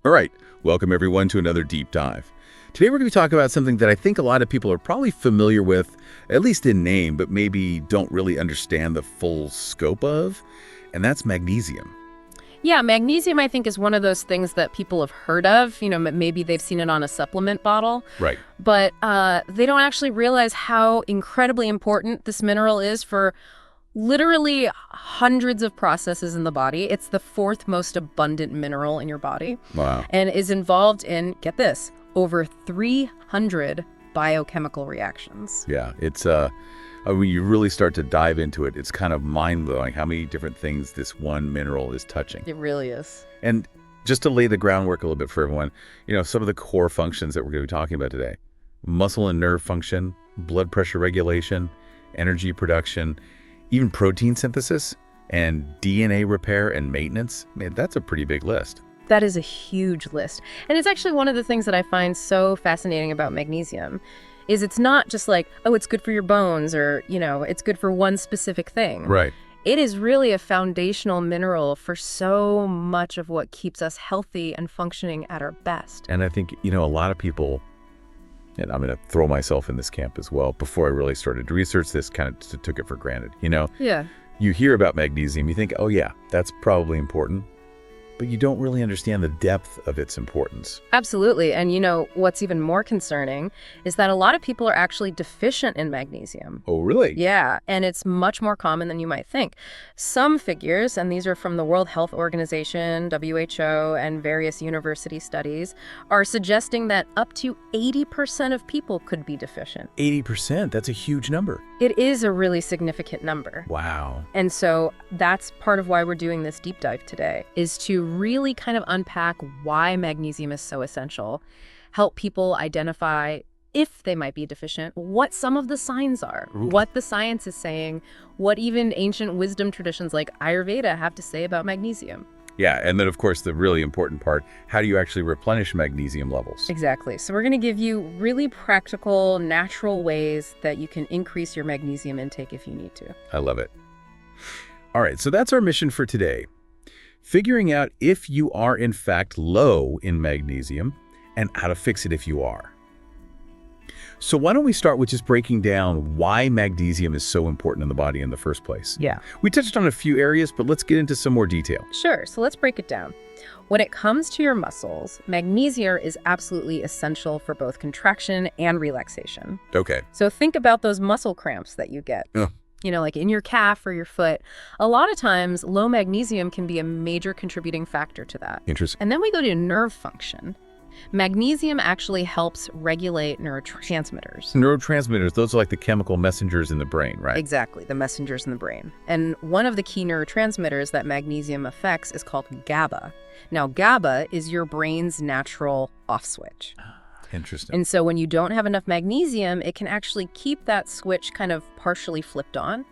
All right, welcome everyone to another deep dive. Today we're going to be talking about something that I think a lot of people are probably familiar with, at least in name, but maybe don't really understand the full scope of, and that's magnesium. Yeah, magnesium, I think, is one of those things that people have heard of. Maybe they've seen it on a supplement bottle. Right. But they don't actually realize how incredibly important this mineral is for literally hundreds of processes in the body. It's the fourth most abundant mineral in your body. Wow. And is involved in, get this, over 300 biochemical reactions. Yeah, it's when you really start to dive into it, it's kind of mind-blowing how many different things this one mineral is touching. It really is. And just to lay the groundwork a little bit for everyone, some of the core functions that we're going to be talking about today: muscle and nerve function, blood pressure regulation, energy production, even protein synthesis, and DNA repair and maintenance. Man, that's a pretty big list. That is a huge list. And it's actually one of the things that I find so fascinating about magnesium is it's not just like, oh, it's good for your bones or, it's good for one specific thing. Right. It is really a foundational mineral for so much of what keeps us healthy and functioning at our best. And I think, a lot of people, and I'm going to throw myself in this camp as well, before I really started to research this, kind of took it for granted. Yeah. You hear about magnesium, you think, oh yeah, that's probably important, but you don't really understand the depth of its importance. Absolutely. And what's even more concerning is that a lot of people are actually deficient in magnesium. Oh, really? Yeah, and it's much more common than you might think. Some figures, and these are from the World Health Organization, WHO, and various university studies, are suggesting that up to 80% of people could be deficient. 80%? That's a huge number. It is a really significant number. Wow. And so that's part of why we're doing this deep dive today, is to really kind of unpack why magnesium is so essential, help people identify if they might be deficient, what some of the signs are, what the science is saying, what even ancient wisdom traditions like Ayurveda have to say about magnesium. Yeah, and then of course the really important part, how do you actually replenish magnesium levels? Exactly. So we're going to give you really practical, natural ways that you can increase your magnesium intake if you need to. I love it. All right, so that's our mission for today. Figuring out if you are in fact low in magnesium and how to fix it if you are. So why don't we start with just breaking down why magnesium is so important in the body in the first place? Yeah. We touched on a few areas, but let's get into some more detail. Sure. So let's break it down. When it comes to your muscles, magnesium is absolutely essential for both contraction and relaxation. Okay. So think about those muscle cramps that you get. Like in your calf or your foot. A lot of times, low magnesium can be a major contributing factor to that. Interesting. And then we go to nerve function. Magnesium actually helps regulate neurotransmitters. Neurotransmitters, those are like the chemical messengers in the brain, right? Exactly, the messengers in the brain. And one of the key neurotransmitters that magnesium affects is called GABA. Now, GABA is your brain's natural off switch. Interesting. And so when you don't have enough magnesium, it can actually keep that switch kind of partially flipped on,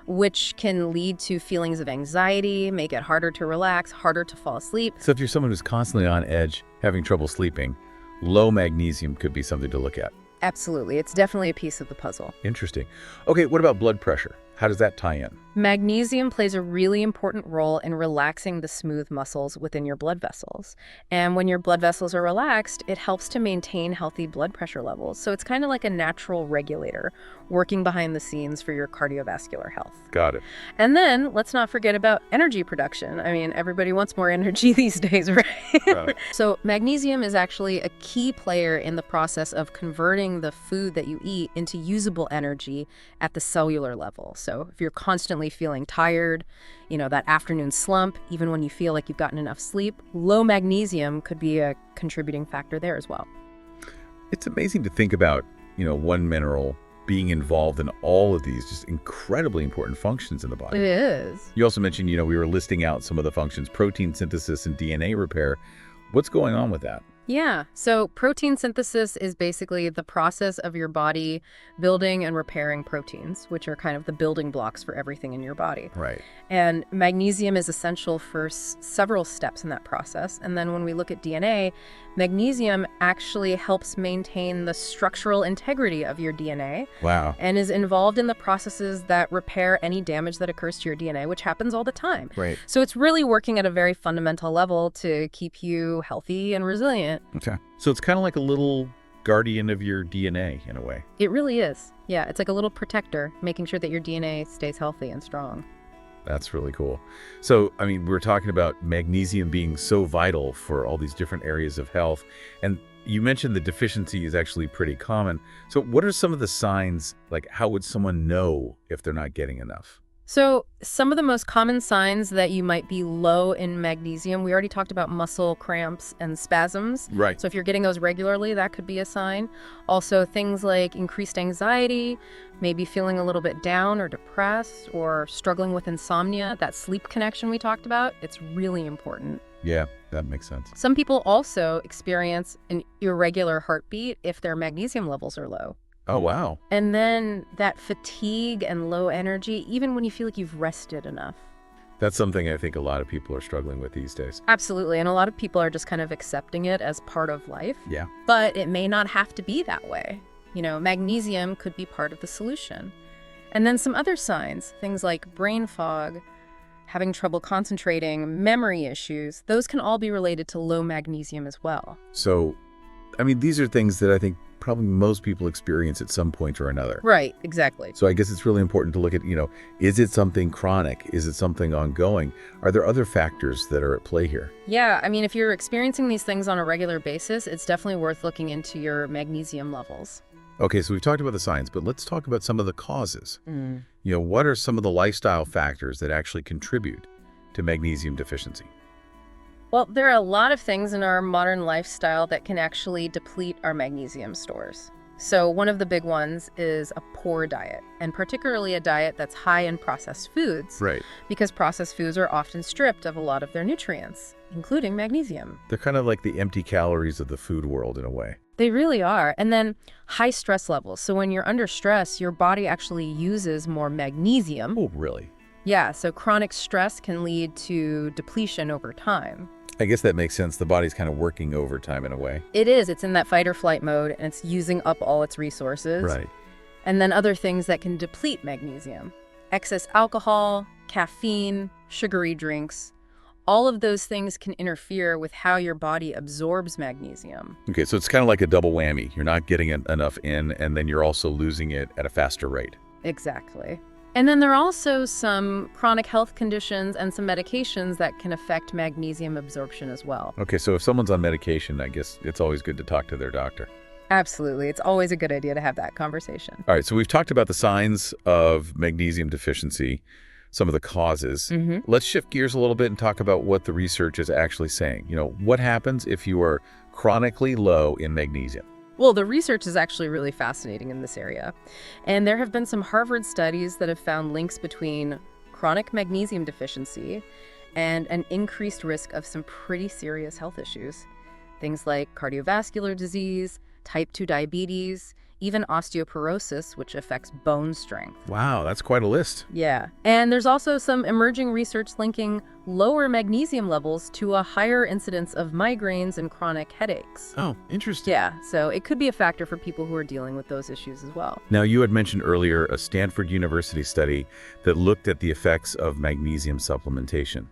which can lead to feelings of anxiety, make it harder to relax, harder to fall asleep. So if you're someone who's constantly on edge, having trouble sleeping, low magnesium could be something to look at. Absolutely. It's definitely a piece of the puzzle. Interesting. Okay, what about blood pressure? How does that tie in? Magnesium plays a really important role in relaxing the smooth muscles within your blood vessels. And when your blood vessels are relaxed, it helps to maintain healthy blood pressure levels. So it's kind of like a natural regulator working behind the scenes for your cardiovascular health. Got it. And then let's not forget about energy production. I mean, everybody wants more energy these days, right? Right. So magnesium is actually a key player in the process of converting the food that you eat into usable energy at the cellular level. So if you're constantly feeling tired, that afternoon slump, even when you feel like you've gotten enough sleep, low magnesium could be a contributing factor there as well. It's amazing to think about, one mineral being involved in all of these just incredibly important functions in the body. It is. You also mentioned, we were listing out some of the functions, protein synthesis and DNA repair. What's going on with that? Yeah, so protein synthesis is basically the process of your body building and repairing proteins, which are kind of the building blocks for everything in your body. Right. And magnesium is essential for several steps in that process. And then when we look at DNA, magnesium actually helps maintain the structural integrity of your DNA Wow. and is involved in the processes that repair any damage that occurs to your DNA, which happens all the time. Right. So it's really working at a very fundamental level to keep you healthy and resilient. Okay. So it's kind of like a little guardian of your DNA in a way. It really is. Yeah, it's like a little protector, making sure that your DNA stays healthy and strong. That's really cool. So, I mean, we're talking about magnesium being so vital for all these different areas of health. And you mentioned the deficiency is actually pretty common. So what are some of the signs, like how would someone know if they're not getting enough? So some of the most common signs that you might be low in magnesium, we already talked about muscle cramps and spasms. Right. So if you're getting those regularly, that could be a sign. Also things like increased anxiety, maybe feeling a little bit down or depressed or struggling with insomnia, that sleep connection we talked about, it's really important. Yeah, that makes sense. Some people also experience an irregular heartbeat if their magnesium levels are low. Oh, wow. And then that fatigue and low energy, even when you feel like you've rested enough. That's something I think a lot of people are struggling with these days. Absolutely. And a lot of people are just kind of accepting it as part of life. Yeah. But it may not have to be that way. You know, magnesium could be part of the solution. And then some other signs, things like brain fog, having trouble concentrating, memory issues, those can all be related to low magnesium as well. So, I mean, these are things that I think probably most people experience at some point or another. Right, exactly. So I guess it's really important to look at, is it something chronic? Is it something ongoing? Are there other factors that are at play here? Yeah, I mean, if you're experiencing these things on a regular basis, it's definitely worth looking into your magnesium levels. Okay, so we've talked about the signs, but let's talk about some of the causes. What are some of the lifestyle factors that actually contribute to magnesium deficiency? Well, there are a lot of things in our modern lifestyle that can actually deplete our magnesium stores. So one of the big ones is a poor diet, and particularly a diet that's high in processed foods. Right. Because processed foods are often stripped of a lot of their nutrients, including magnesium. They're kind of like the empty calories of the food world in a way. They really are. And then high stress levels. So when you're under stress, your body actually uses more magnesium. Oh, really? Yeah, so chronic stress can lead to depletion over time. I guess that makes sense. The body's kind of working overtime in a way. It is. It's in that fight or flight mode, and it's using up all its resources. Right. And then other things that can deplete magnesium. Excess alcohol, caffeine, sugary drinks. All of those things can interfere with how your body absorbs magnesium. Okay, so it's kind of like a double whammy. You're not getting enough in, and then you're also losing it at a faster rate. Exactly. And then there are also some chronic health conditions and some medications that can affect magnesium absorption as well. Okay, so if someone's on medication, I guess it's always good to talk to their doctor. Absolutely. It's always a good idea to have that conversation. All right, so we've talked about the signs of magnesium deficiency, some of the causes. Let's shift gears a little bit and talk about what the research is actually saying. What happens if you are chronically low in magnesium? Well, the research is actually really fascinating in this area. And there have been some Harvard studies that have found links between chronic magnesium deficiency and an increased risk of some pretty serious health issues. Things like cardiovascular disease, type 2 diabetes, even osteoporosis, which affects bone strength. Wow, that's quite a list. Yeah. And there's also some emerging research linking lower magnesium levels to a higher incidence of migraines and chronic headaches. Oh, interesting. Yeah, so it could be a factor for people who are dealing with those issues as well. Now, you had mentioned earlier a Stanford University study that looked at the effects of magnesium supplementation.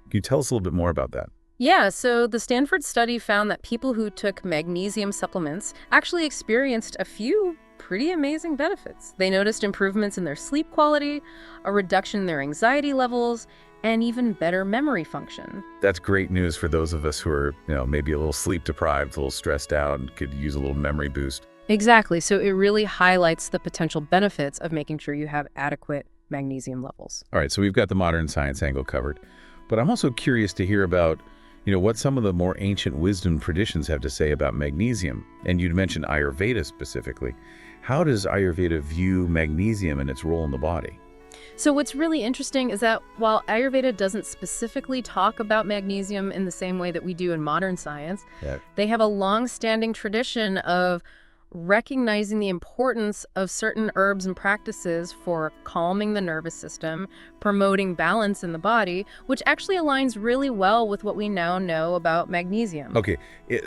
Can you tell us a little bit more about that? Yeah, so the Stanford study found that people who took magnesium supplements actually experienced a few pretty amazing benefits. They noticed improvements in their sleep quality, a reduction in their anxiety levels, and even better memory function. That's great news for those of us who are, maybe a little sleep deprived, a little stressed out, and could use a little memory boost. Exactly. So it really highlights the potential benefits of making sure you have adequate magnesium levels. All right, so we've got the modern science angle covered, but I'm also curious to hear about what some of the more ancient wisdom traditions have to say about magnesium. And you'd mentioned Ayurveda specifically. How does Ayurveda view magnesium and its role in the body? So what's really interesting is that while Ayurveda doesn't specifically talk about magnesium in the same way that we do in modern science, Yeah. they have a long-standing tradition of recognizing the importance of certain herbs and practices for calming the nervous system, promoting balance in the body, which actually aligns really well with what we now know about magnesium. Okay,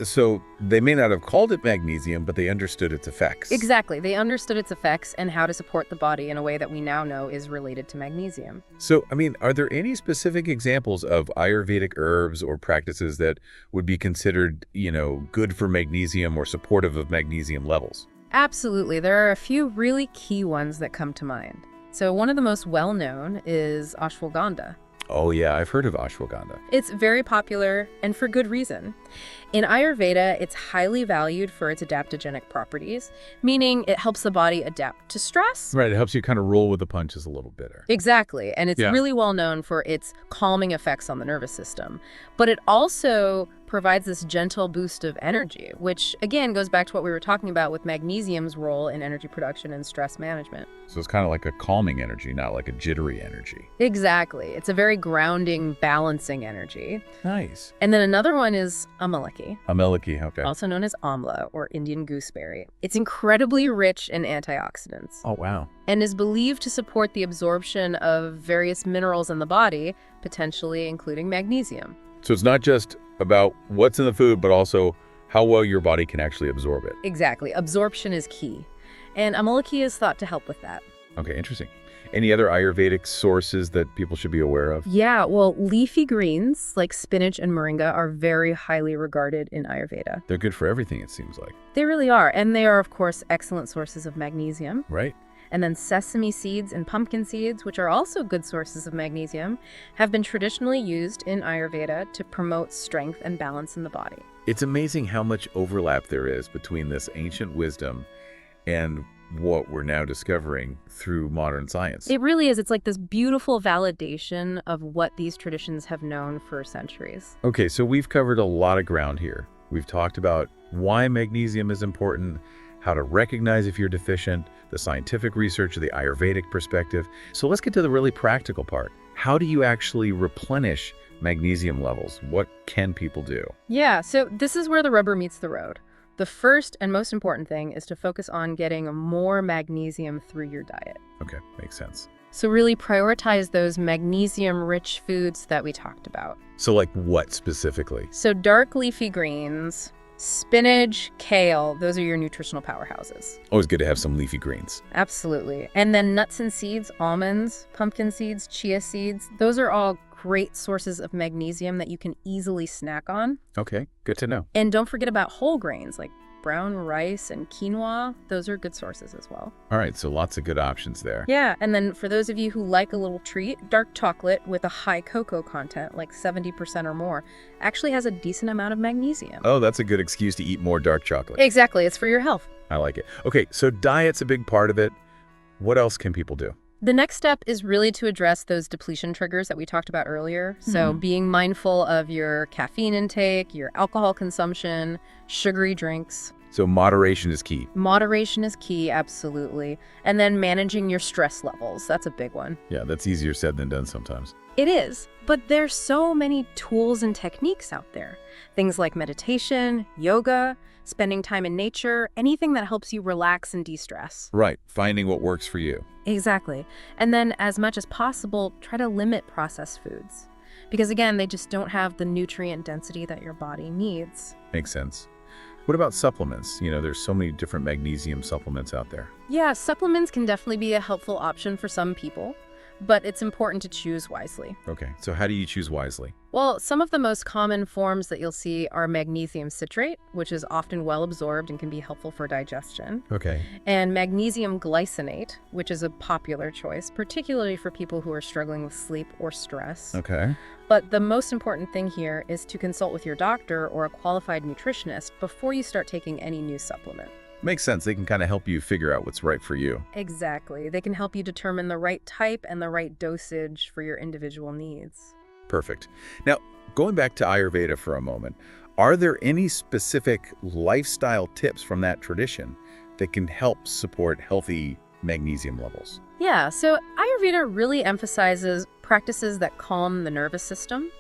so they may not have called it magnesium, but they understood its effects. Exactly. They understood its effects and how to support the body in a way that we now know is related to magnesium. So, I mean, are there any specific examples of Ayurvedic herbs or practices that would be considered, good for magnesium or supportive of magnesium levels? Absolutely. There are a few really key ones that come to mind. So one of the most well-known is ashwagandha. Oh yeah, I've heard of ashwagandha. It's very popular, and for good reason. In Ayurveda, it's highly valued for its adaptogenic properties, meaning it helps the body adapt to stress. Right, it helps you kind of roll with the punches a little better. Exactly, and it's Yeah. really well known for its calming effects on the nervous system. But it also provides this gentle boost of energy, which again goes back to what we were talking about with magnesium's role in energy production and stress management. So it's kind of like a calming energy, not like a jittery energy. Exactly. It's a very grounding, balancing energy. Nice. And then another one is amalaki, Ameliki, okay. also known as amla or Indian gooseberry. It's incredibly rich in antioxidants Oh wow. and is believed to support the absorption of various minerals in the body, potentially including magnesium. So it's not just about what's in the food, but also how well your body can actually absorb it. Exactly. Absorption is key. And amalaki is thought to help with that. Okay, interesting. Any other Ayurvedic sources that people should be aware of? Yeah, well, leafy greens like spinach and moringa are very highly regarded in Ayurveda. They're good for everything, it seems like. They really are. And they are, of course, excellent sources of magnesium. Right? And then sesame seeds and pumpkin seeds, which are also good sources of magnesium, have been traditionally used in Ayurveda to promote strength and balance in the body. It's amazing how much overlap there is between this ancient wisdom and what we're now discovering through modern science. It really is. It's like this beautiful validation of what these traditions have known for centuries. Okay, so we've covered a lot of ground here. We've talked about why magnesium is important, how to recognize if you're deficient, the scientific research, the Ayurvedic perspective. So let's get to the really practical part. How do you actually replenish magnesium levels? What can people do? Yeah, so this is where the rubber meets the road. The first and most important thing is to focus on getting more magnesium through your diet. Okay, makes sense. So really prioritize those magnesium-rich foods that we talked about. So like what specifically? So dark leafy greens, spinach, kale, those are your nutritional powerhouses. Always good to have some leafy greens. Absolutely. And then nuts and seeds, almonds, pumpkin seeds, chia seeds, those are all great sources of magnesium that you can easily snack on. Okay, good to know. And don't forget about whole grains like brown rice and quinoa. Those are good sources as well. All right, so lots of good options there. Yeah, and then for those of you who like a little treat, dark chocolate with a high cocoa content, like 70% or more, actually has a decent amount of magnesium. Oh, that's a good excuse to eat more dark chocolate. Exactly, it's for your health. I like it. Okay, so diet's a big part of it. What else can people do? The next step is really to address those depletion triggers that we talked about earlier. So being mindful of your caffeine intake, your alcohol consumption, sugary drinks. So moderation is key. Moderation is key, absolutely. And then managing your stress levels. That's a big one. Yeah, that's easier said than done sometimes. It is, but there's so many tools and techniques out there. Things like meditation, yoga, spending time in nature, anything that helps you relax and de-stress. Right, finding what works for you. Exactly. And then as much as possible, try to limit processed foods. Because again, they just don't have the nutrient density that your body needs. Makes sense. What about supplements? There's so many different magnesium supplements out there. Yeah, supplements can definitely be a helpful option for some people, but it's important to choose wisely. Okay, so how do you choose wisely? Well, some of the most common forms that you'll see are magnesium citrate, which is often well absorbed and can be helpful for digestion, Okay. and magnesium glycinate, which is a popular choice, particularly for people who are struggling with sleep or stress. Okay. But the most important thing here is to consult with your doctor or a qualified nutritionist before you start taking any new supplement. Makes sense. They can kind of help you figure out what's right for you. Exactly. They can help you determine the right type and the right dosage for your individual needs. Perfect. Now, going back to Ayurveda for a moment, are there any specific lifestyle tips from that tradition that can help support healthy magnesium levels? Yeah, so Ayurveda really emphasizes practices that calm the nervous system.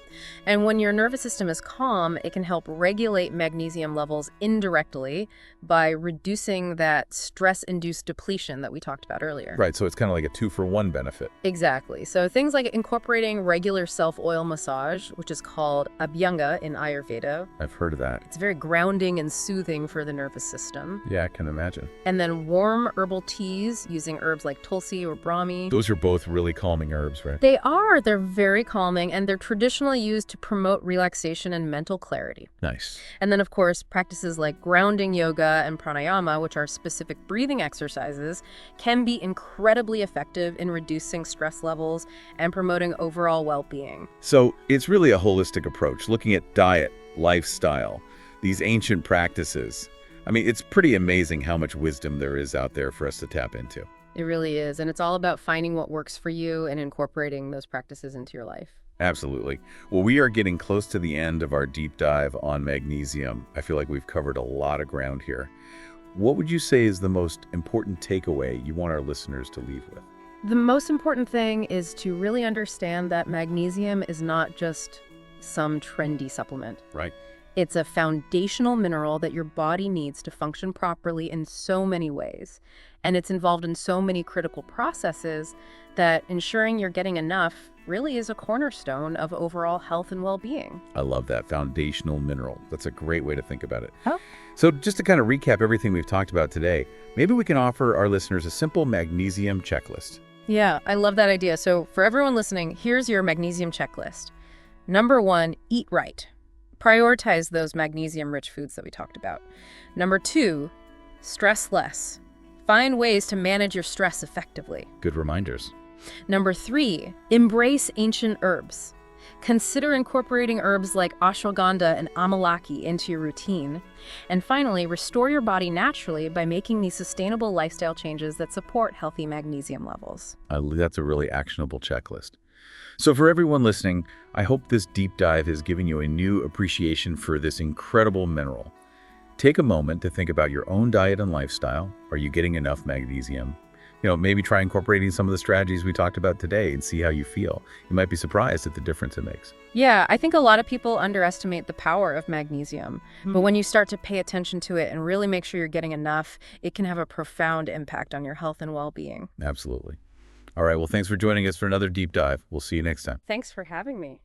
And when your nervous system is calm, it can help regulate magnesium levels indirectly by reducing that stress-induced depletion that we talked about earlier. Right, so it's kind of like a two-for-one benefit. Exactly. So things like incorporating regular self-oil massage, which is called abhyanga in Ayurveda. I've heard of that. It's very grounding and soothing for the nervous system. Yeah, I can imagine. And then warm herbal teas using herbs like tulsi or brahmi. Those are both really calming herbs, right? They are. They're very calming, and they're traditionally used to promote relaxation and mental clarity. Nice. And then, of course, practices like grounding yoga and pranayama, which are specific breathing exercises, can be incredibly effective in reducing stress levels and promoting overall well-being. So it's really a holistic approach, looking at diet, lifestyle, these ancient practices. I mean, it's pretty amazing how much wisdom there is out there for us to tap into. It really is. And it's all about finding what works for you and incorporating those practices into your life. Absolutely. Well, we are getting close to the end of our deep dive on magnesium. I feel like we've covered a lot of ground here. What would you say is the most important takeaway you want our listeners to leave with? The most important thing is to really understand that magnesium is not just some trendy supplement. Right. It's a foundational mineral that your body needs to function properly in so many ways. And it's involved in so many critical processes that ensuring you're getting enough really is a cornerstone of overall health and well-being. I love that, foundational mineral. That's a great way to think about it. Oh. So just to kind of recap everything we've talked about today, maybe we can offer our listeners a simple magnesium checklist. Yeah, I love that idea. So for everyone listening, here's your magnesium checklist. Number 1, eat right. Prioritize those magnesium-rich foods that we talked about. Number 2, stress less. Find ways to manage your stress effectively. Good reminders. Number 3, embrace ancient herbs. Consider incorporating herbs like ashwagandha and amalaki into your routine. And finally, restore your body naturally by making these sustainable lifestyle changes that support healthy magnesium levels. That's a really actionable checklist. So for everyone listening, I hope this deep dive has given you a new appreciation for this incredible mineral. Take a moment to think about your own diet and lifestyle. Are you getting enough magnesium? Maybe try incorporating some of the strategies we talked about today and see how you feel. You might be surprised at the difference it makes. Yeah, I think a lot of people underestimate the power of magnesium. But when you start to pay attention to it and really make sure you're getting enough, it can have a profound impact on your health and well-being. Absolutely. All right, well, thanks for joining us for another deep dive. We'll see you next time. Thanks for having me.